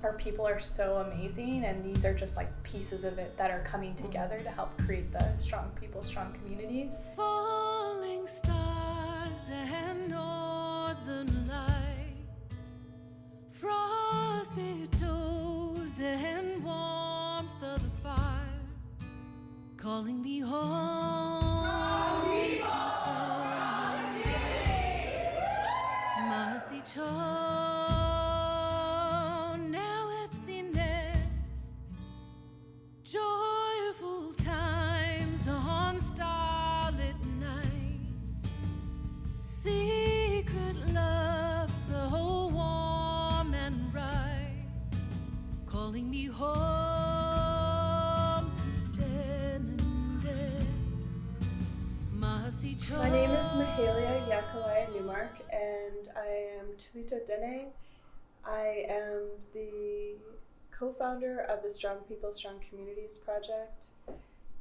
our people are so amazing, and these are just like pieces of it that are coming together to help create the strong people, strong communities. Falling stars and northern lights, frostbit toes and warmth of the fire, calling me home. Mercy now it's in there. Joyful times on starlit nights, secret love so warm and right, calling me home. Dead and dead. My name is Mahalia Yakalaya Newmark, and I am Tulita Dene. I am the co-founder of the Strong People, Strong Communities project,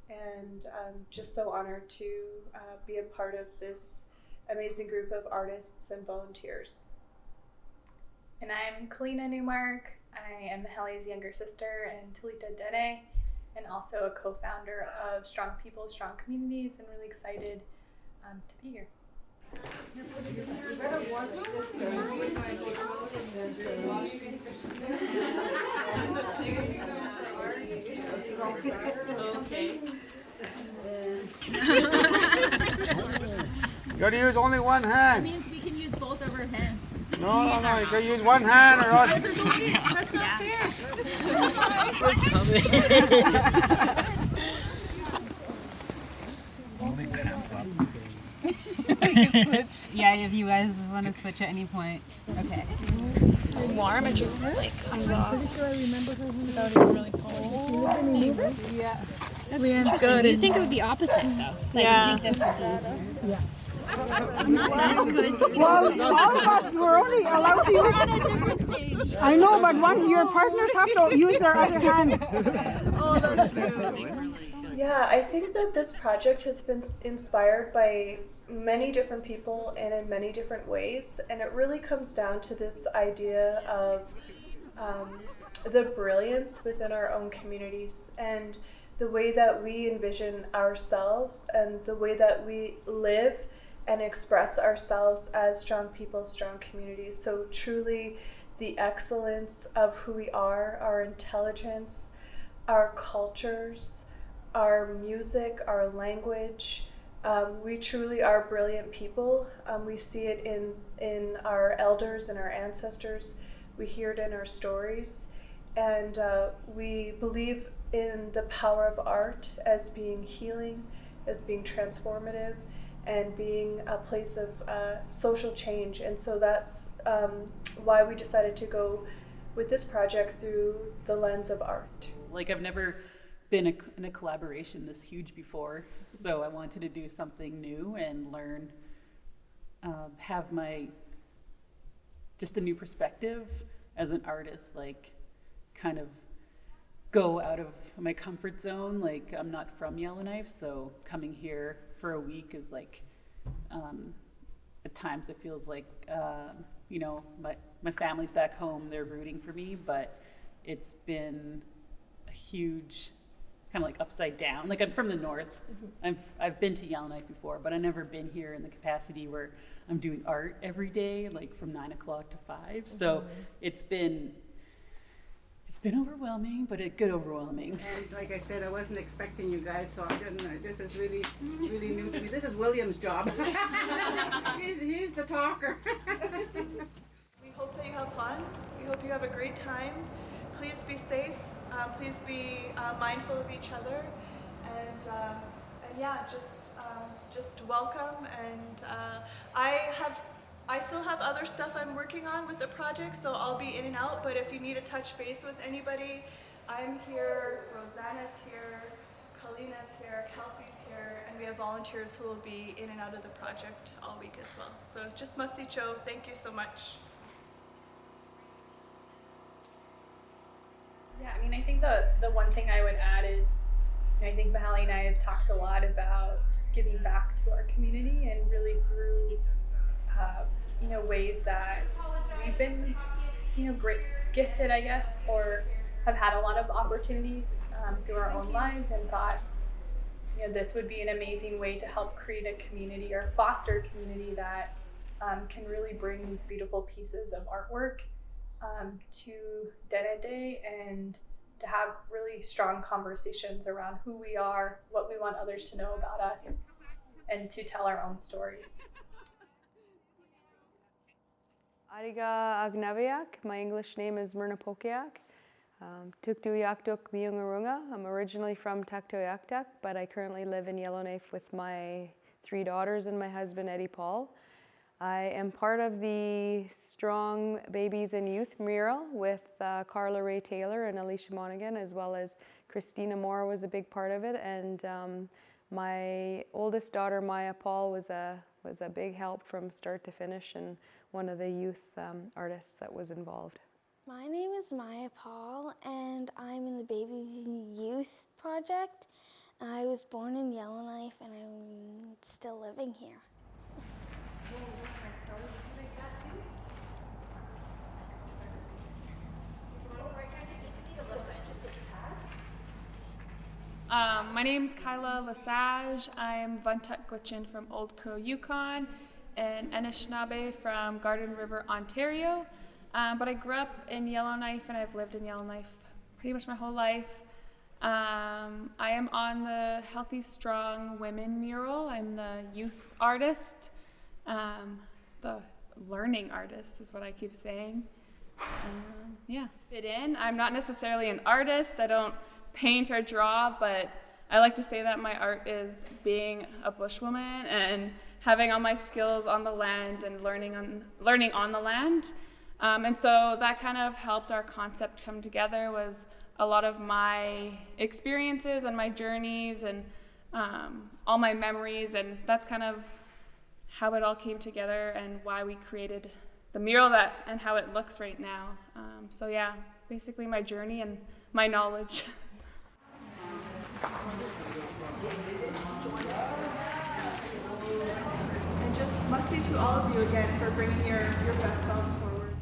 and I'm just so honored to be a part of this amazing group of artists and volunteers. And I'm Kalina Newmark. I am Mahalia's younger sister and Tulita Dene, and also a co-founder of Strong People, Strong Communities, and really excited to be here. Okay. You gotta use only one hand. That means we can use both of our hands. No, you can use one hand or else. That's not fair. Yeah, if you guys want to switch at any point. Okay. Warm and just like I'm pretty sure I remember her without even really pulling. Yeah. That's good. You think it would be opposite though? Like, Yeah. You think this would be easier. Yeah. I'm not that good. Well, all of us were only allowed to use. We're on a different stage. I know, but your partners have to use their other hand. Oh, that's true. Yeah, I think that this project has been inspired by many different people and in many different ways, and it really comes down to this idea of the brilliance within our own communities and the way that we envision ourselves and the way that we live and express ourselves as strong people, strong communities. So truly the excellence of who we are, our intelligence, our cultures, our music, our language. We truly are brilliant people. We see it in our elders and our ancestors. We hear it in our stories. And we believe in the power of art as being healing, as being transformative, and being a place of social change. And so that's why we decided to go with this project through the lens of art. Like, I've never been in a collaboration this huge before, so I wanted to do something new and learn, have just a new perspective as an artist, like kind of go out of my comfort zone. Like, I'm not from Yellowknife, so coming here for a week is like, at times it feels like, my family's back home, they're rooting for me, but it's been a huge kind of like upside down. Like, I'm from the north. I've been to Yellowknife before, but I've never been here in the capacity where I'm doing art every day, like from 9 o'clock to 5. So it's been overwhelming, but a good overwhelming. And like I said, I wasn't expecting you guys, so I didn't. This is really, really new to me. This is William's job. he's the talker. We hope that you have fun. We hope you have a great time. Please be safe. Please be mindful of each other, and yeah, just welcome. And I still have other stuff I'm working on with the project, so I'll be in and out. But if you need to touch base with anybody, I'm here. Rosanna's here. Kalina's here. Kelsey's here, and we have volunteers who will be in and out of the project all week as well. So just Masicho, thank you so much. Yeah, I mean, I think the one thing I would add is, I think Mahalia and I have talked a lot about giving back to our community, and really through, ways that we've been gifted, I guess, or have had a lot of opportunities through our own lives, and thought, this would be an amazing way to help create a community or foster a community that can really bring these beautiful pieces of artwork to Dene, and to have really strong conversations around who we are, what we want others to know about us, and to tell our own stories. Ariga Agnaviak. My English name is Myrna Pokiak. Tuktuyaktuk Miungarunga. I'm originally from Taktoyaktuk, but I currently live in Yellowknife with my 3 daughters and my husband, Eddie Paul. I am part of the Strong Babies and Youth mural with Carla Ray Taylor and Alicia Monaghan, as well as Christina Moore was a big part of it, and my oldest daughter, Maya Paul, was a big help from start to finish, and one of the youth artists that was involved. My name is Maya Paul, and I'm in the Babies and Youth project. I was born in Yellowknife, and I'm still living here. My name's Kyla Lesage. I'm Vuntut Gwich'in from Old Crow, Yukon, and Anishinaabe from Garden River, Ontario. But I grew up in Yellowknife, and I've lived in Yellowknife pretty much my whole life. I am on the Healthy Strong Women mural. I'm the youth artist. The learning artist is what I keep saying. Fit in. I'm not necessarily an artist. I don't paint or draw, but I like to say that my art is being a bushwoman and having all my skills on the land and learning on the land. And so that kind of helped our concept come together, was a lot of my experiences and my journeys and all my memories, and that's kind of how it all came together and why we created the mural and how it looks right now. So yeah, basically my journey and my knowledge. And just must say to all of you again for bringing your best selves forward.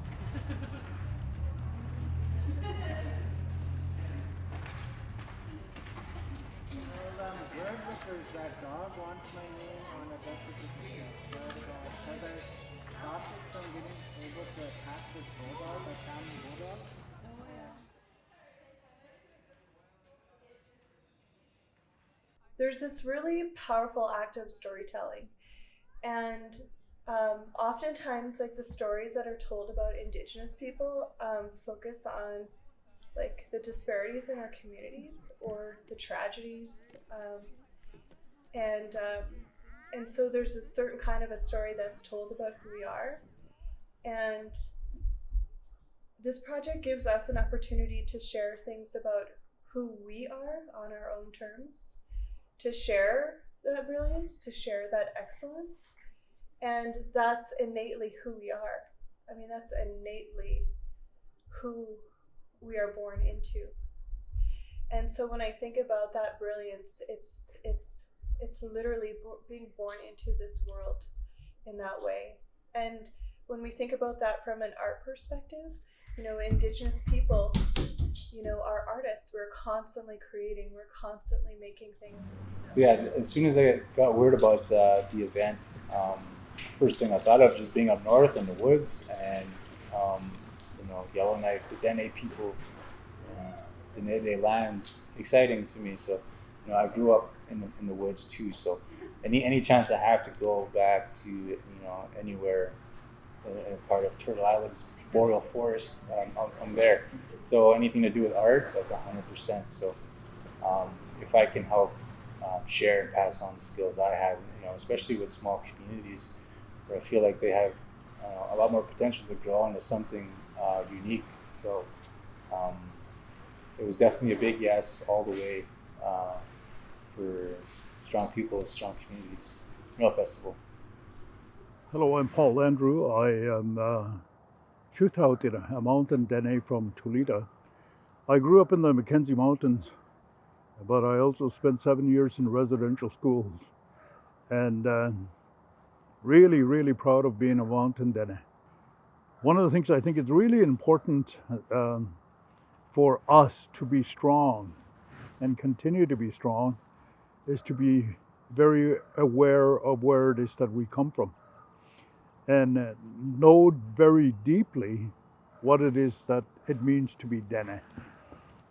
That dog wants my name on a death certificate, but because I stopped it from getting able to attack this bulldog, my family bulldog. There's this really powerful act of storytelling, and oftentimes, like, the stories that are told about Indigenous people focus on like the disparities in our communities or the tragedies, and so there's a certain kind of a story that's told about who we are, and this project gives us an opportunity to share things about who we are on our own terms, to share that brilliance, to share that excellence, and that's innately who we are. I mean, that's innately who we are born into. And so when I think about that brilliance, it's literally being born into this world in that way. And when we think about that from an art perspective, Indigenous people, are artists. We're constantly creating, we're constantly making things. So yeah, as soon as I got word about the event, first thing I thought of just being up north in the woods, and Yellowknife, the Dene people, the Nede lands, exciting to me. So I grew up in the woods too. So any chance I have to go back to anywhere in part of Turtle Island's boreal forest, I'm there. So anything to do with art, like 100%. So if I can help share and pass on the skills I have, especially with small communities where I feel like they have a lot more potential to grow into something unique. So it was definitely a big yes all the way for strong people, strong communities. Mural Festival. Hello, I'm Paul Andrew. I am Chutautina, a mountain Dene from Tulita. I grew up in the Mackenzie Mountains, but I also spent 7 years in residential schools, and really, really proud of being a mountain Dene. One of the things I think is really important for us to be strong and continue to be strong is to be very aware of where it is that we come from and know very deeply what it is that it means to be Dene.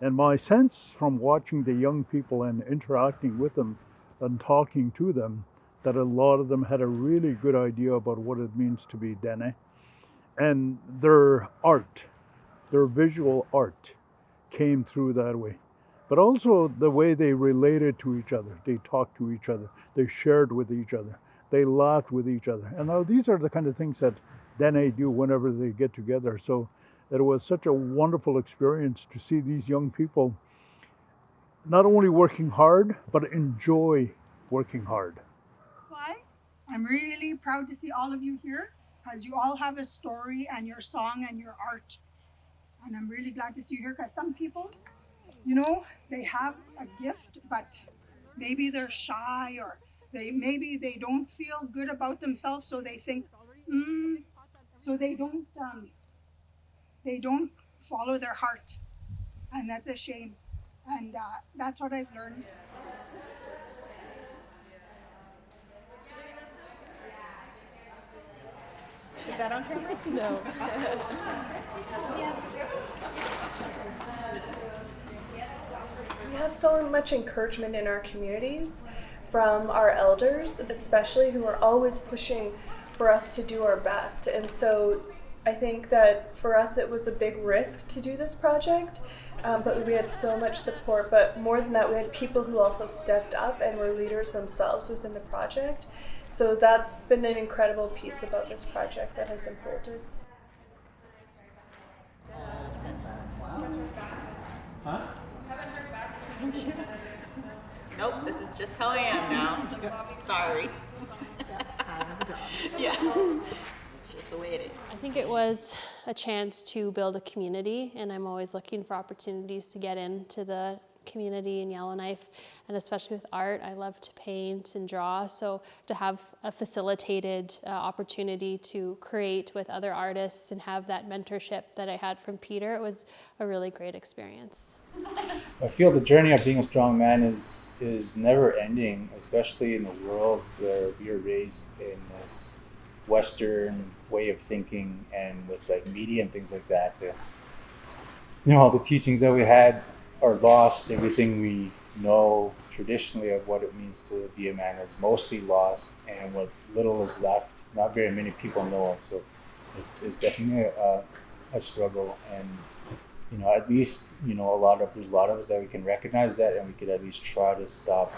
And my sense from watching the young people and interacting with them and talking to them, that a lot of them had a really good idea about what it means to be Dene. And their art, their visual art came through that way. But also the way they related to each other. They talked to each other. They shared with each other. They laughed with each other. And now these are the kind of things that Dene do whenever they get together. So it was such a wonderful experience to see these young people not only working hard, but enjoy working hard. I'm really proud to see all of you here because you all have a story and your song and your art. And I'm really glad to see you here because some people, you know, they have a gift, but maybe they're shy or maybe they don't feel good about themselves, so they think, so they don't follow their heart, and that's a shame. And that's what I've learned. Is that on camera? No. We have so much encouragement in our communities from our elders, especially, who are always pushing for us to do our best. And so I think that for us it was a big risk to do this project, but we had so much support. But more than that, we had people who also stepped up and were leaders themselves within the project. So that's been an incredible piece about this project that has unfolded. Huh? Nope, this is just how I am now. Sorry. Yeah. Just the way it is. I think it was a chance to build a community, and I'm always looking for opportunities to get into the community in Yellowknife, and especially with art. I love to paint and draw, so to have a facilitated opportunity to create with other artists and have that mentorship that I had from Peter, it was a really great experience. I feel the journey of being a strong man is never ending, especially in the world where we are raised in this Western way of thinking and with like media and things like that. All the teachings that we had are lost. Everything we know traditionally of what it means to be a man is mostly lost, and what little is left, not very many people know of. So it's definitely a struggle, and at least there's a lot of us that we can recognize that, and we could at least try to stop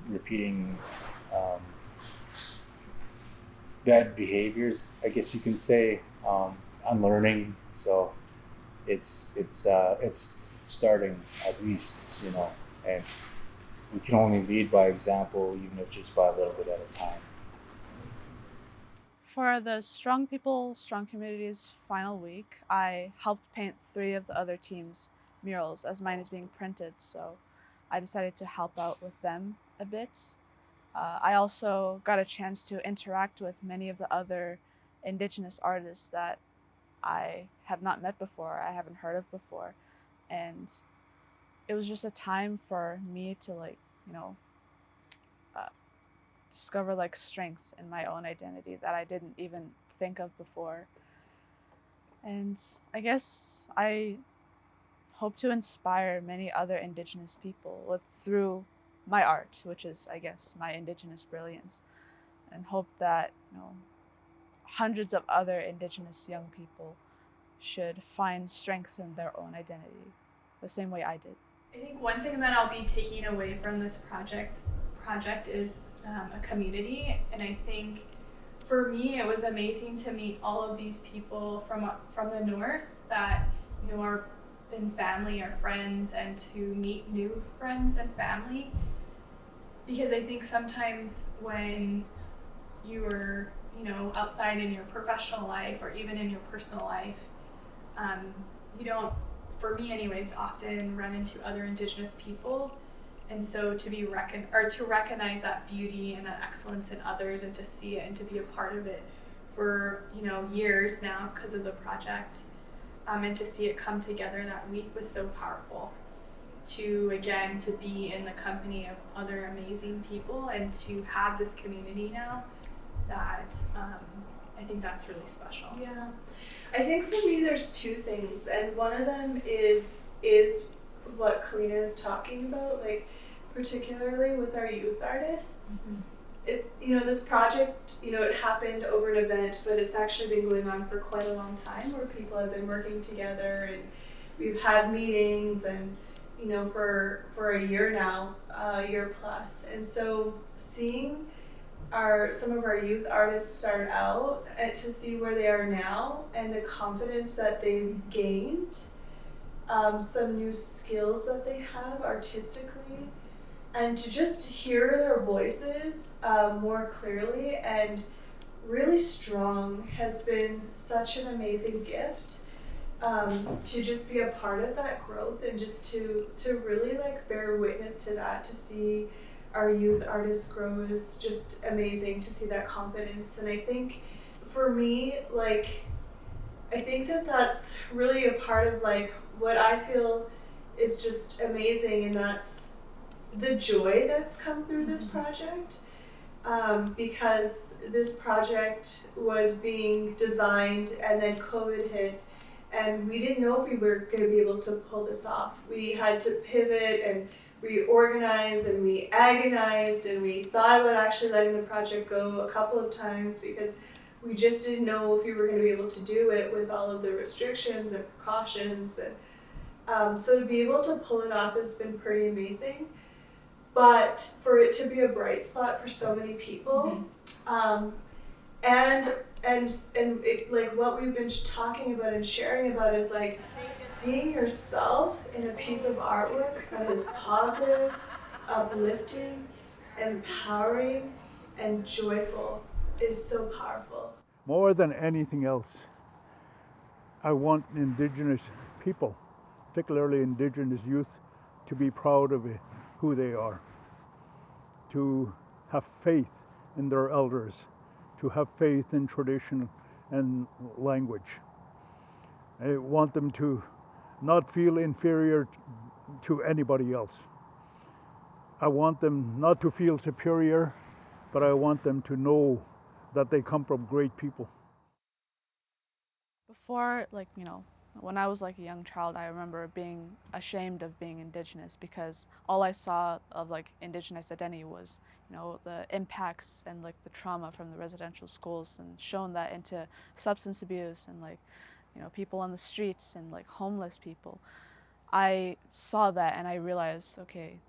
repeating bad behaviors, I guess you can say, unlearning. So it's starting, at least, and we can only lead by example, even if just by a little bit at a time. For the Strong People, Strong Communities final week, I helped paint 3 of the other teams' murals as mine is being printed, so I decided to help out with them a bit. I also got a chance to interact with many of the other Indigenous artists that I have not met before, I haven't heard of before, and it was just a time for me to discover strengths in my own identity that I didn't even think of before. And I guess I hope to inspire many other Indigenous people through my art, which is, I guess, my Indigenous brilliance, and hope that hundreds of other Indigenous young people should find strength in their own identity, the same way I did. I think one thing that I'll be taking away from this project is a community, and I think for me it was amazing to meet all of these people from the north that are in family or friends, and to meet new friends and family, because I think sometimes when you are outside in your professional life or even in your personal life, you don't, for me anyways, often run into other Indigenous people. And so to recognize that beauty and that excellence in others, and to see it and to be a part of it, for years now because of the project, and to see it come together that week was so powerful. To be in the company of other amazing people and to have this community now, that I think that's really special. Yeah, I think for me there's two things, and one of them is what Kalina is talking about, like particularly with our youth artists. This project, it happened over an event, but it's actually been going on for quite a long time, where people have been working together and we've had meetings and for a year now, a year plus. And so seeing some of our youth artists start out and to see where they are now and the confidence that they've gained, some new skills that they have artistically, and to just hear their voices more clearly and really strong has been such an amazing gift. To just be a part of that growth and just to really bear witness to that, to see our youth artists grow is just amazing, to see that confidence. And I think for me, I think that's really a part of what I feel is just amazing, and that's the joy that's come through this project. Because this project was being designed and then COVID hit, and we didn't know if we were going to be able to pull this off. We had to pivot and reorganize, and we agonized, and we thought about actually letting the project go a couple of times because we just didn't know if we were going to be able to do it with all of the restrictions and precautions. And so to be able to pull it off has been pretty amazing. But for it to be a bright spot for so many people, and what we've been talking about and sharing about is seeing yourself in a piece of artwork that is positive, uplifting, empowering, and joyful is so powerful. More than anything else, I want Indigenous people, particularly Indigenous youth, to be proud of who they are, to have faith in their elders, to have faith in tradition and language. I want them to not feel inferior to anybody else. I want them not to feel superior, but I want them to know that they come from great people. Before, when I was a young child, I remember being ashamed of being Indigenous because all I saw of Indigenous identity was, the impacts and the trauma from the residential schools, and shown that into substance abuse and people on the streets and homeless people. I saw that and I realized, okay,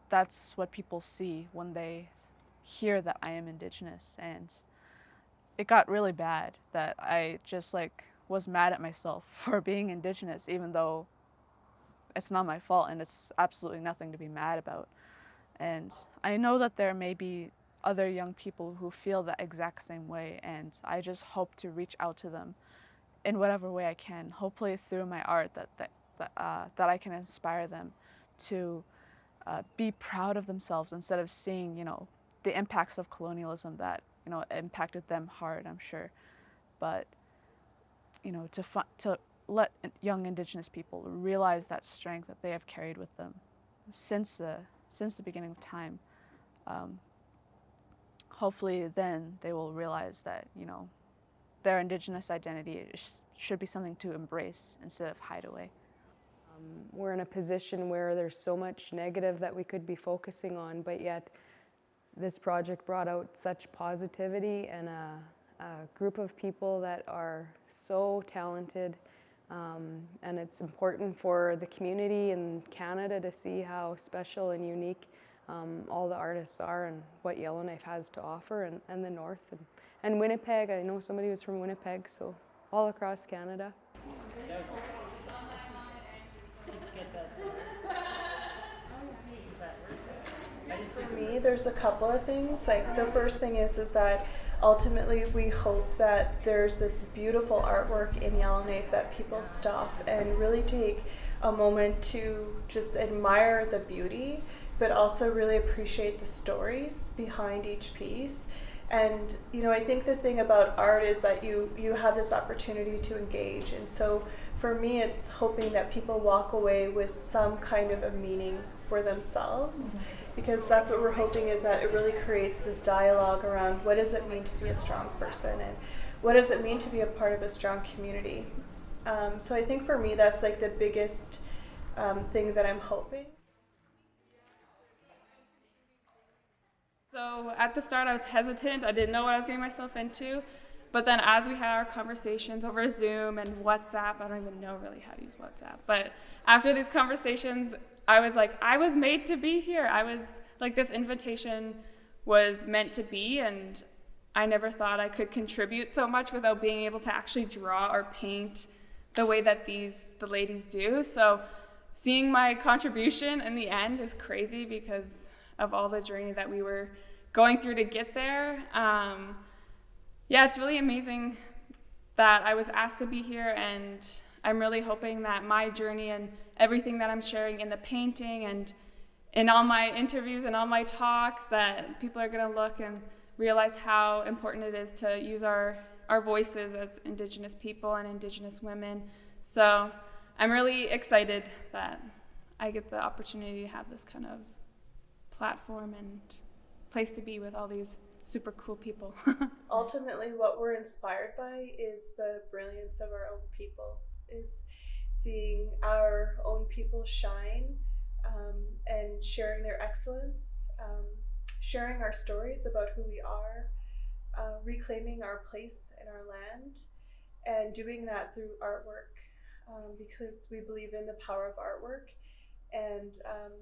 that's what people see when they hear that I am Indigenous. And it got really bad that I just was mad at myself for being Indigenous, even though it's not my fault and it's absolutely nothing to be mad about. And I know that there may be other young people who feel the exact same way, and I just hope to reach out to them in whatever way I can, hopefully through my art, that I can inspire them to be proud of themselves instead of seeing, the impacts of colonialism that, impacted them hard, I'm sure. But to let young Indigenous people realize that strength that they have carried with them since the beginning of time. Hopefully then they will realize that, their Indigenous identity should be something to embrace instead of hide away. We're in a position where there's so much negative that we could be focusing on, but yet this project brought out such positivity and a group of people that are so talented, and it's important for the community in Canada to see how special and unique all the artists are and what Yellowknife has to offer, and the North and Winnipeg. I know somebody was from Winnipeg, so all across Canada. For me, there's a couple of things. The first thing is that ultimately we hope that there's this beautiful artwork in Yellowknife that people stop and really take a moment to just admire the beauty, but also really appreciate the stories behind each piece. And, you know, I think the thing about art is that you have this opportunity to engage. And so for me, it's hoping that people walk away with some kind of a meaning for themselves, because that's what we're hoping, is that it really creates this dialogue around what does it mean to be a strong person, and what does it mean to be a part of a strong community. So I think for me, that's like the biggest thing that I'm hoping. So at the start I was hesitant, I didn't know what I was getting myself into, but then as we had our conversations over Zoom and WhatsApp, I don't even know really how to use WhatsApp, but after these conversations, I was like, I was made to be here. I was like, this invitation was meant to be, and I never thought I could contribute so much without being able to actually draw or paint the way that the ladies do. So seeing my contribution in the end is crazy because of all the journey that we were going through to get there. Yeah, it's really amazing that I was asked to be here, and I'm really hoping that my journey and everything that I'm sharing in the painting and in all my interviews and all my talks, that people are gonna look and realize how important it is to use our voices as Indigenous people and Indigenous women. So I'm really excited that I get the opportunity to have this kind of platform and place to be with all these super cool people. Ultimately, what we're inspired by is the brilliance of our own people, is seeing our own people shine, and sharing their excellence, sharing our stories about who we are, reclaiming our place in our land, and doing that through artwork, because we believe in the power of artwork, and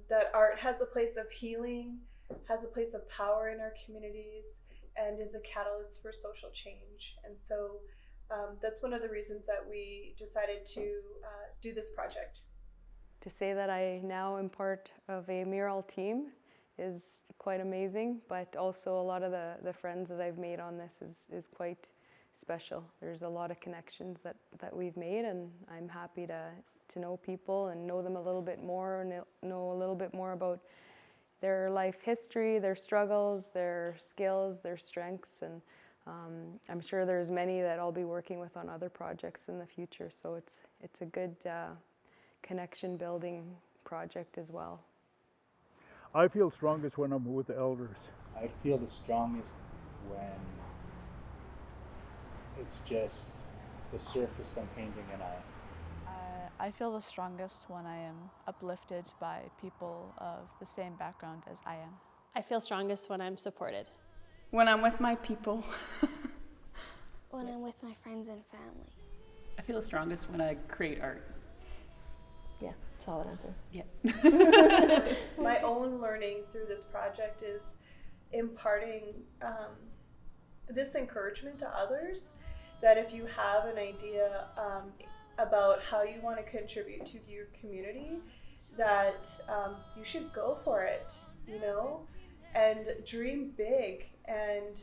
that art has a place of healing, has a place of power in our communities, and is a catalyst for social change. And so that's one of the reasons that we decided to do this project. To say that I now am part of a mural team is quite amazing, but also a lot of the friends that I've made on this is quite special. There's a lot of connections that we've made, and I'm happy to know people and know them a little bit more, and know a little bit more about their life history, their struggles, their skills, their strengths, and I'm sure there's many that I'll be working with on other projects in the future. So it's a good connection building project as well. I feel strongest when I'm with the elders. I feel the strongest when it's just the surface I'm painting and I feel the strongest when I am uplifted by people of the same background as I am. I feel strongest when I'm supported. When I'm with my people. When I'm with my friends and family. I feel strongest when I create art. Yeah, solid answer. Yeah. My own learning through this project is imparting this encouragement to others, that if you have an idea about how you want to contribute to your community, that you should go for it, you know, and dream big. And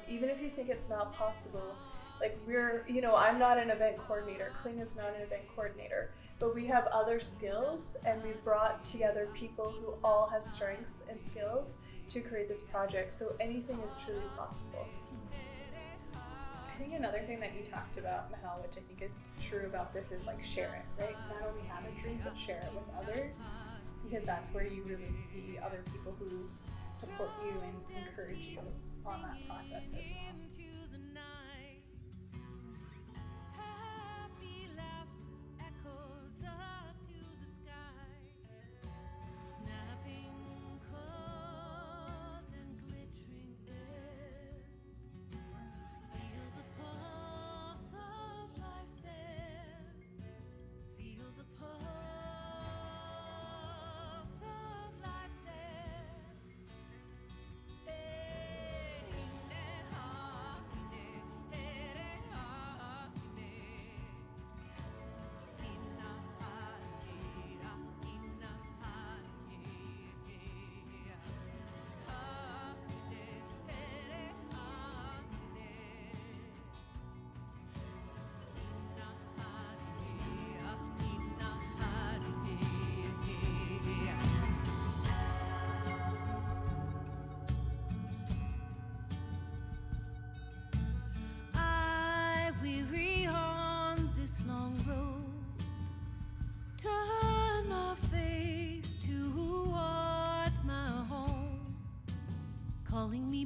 even if you think it's not possible, like I'm not an event coordinator, Kling is not an event coordinator, but we have other skills, and we brought together people who all have strengths and skills to create this project. So anything is truly possible. I think another thing that you talked about, Mahal, which I think is true about this, is like share it, right? Not only have a dream, but share it with others, because that's where you really see other people who support you and encourage you on that process as well.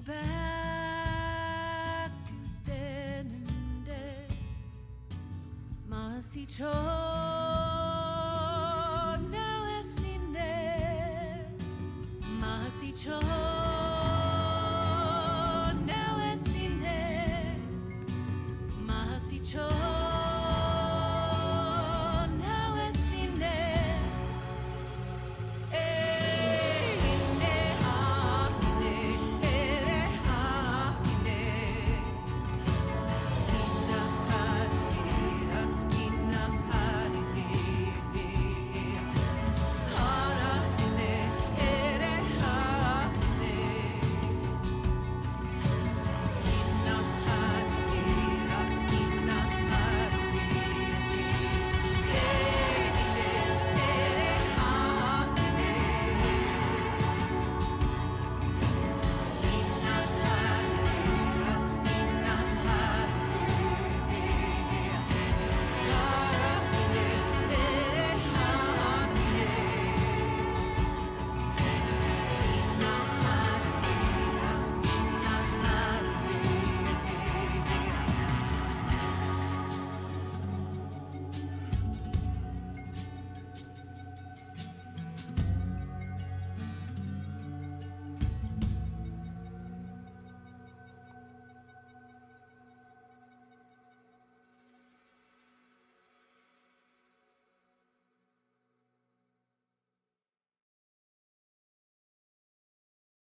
back to then and there. Masicho.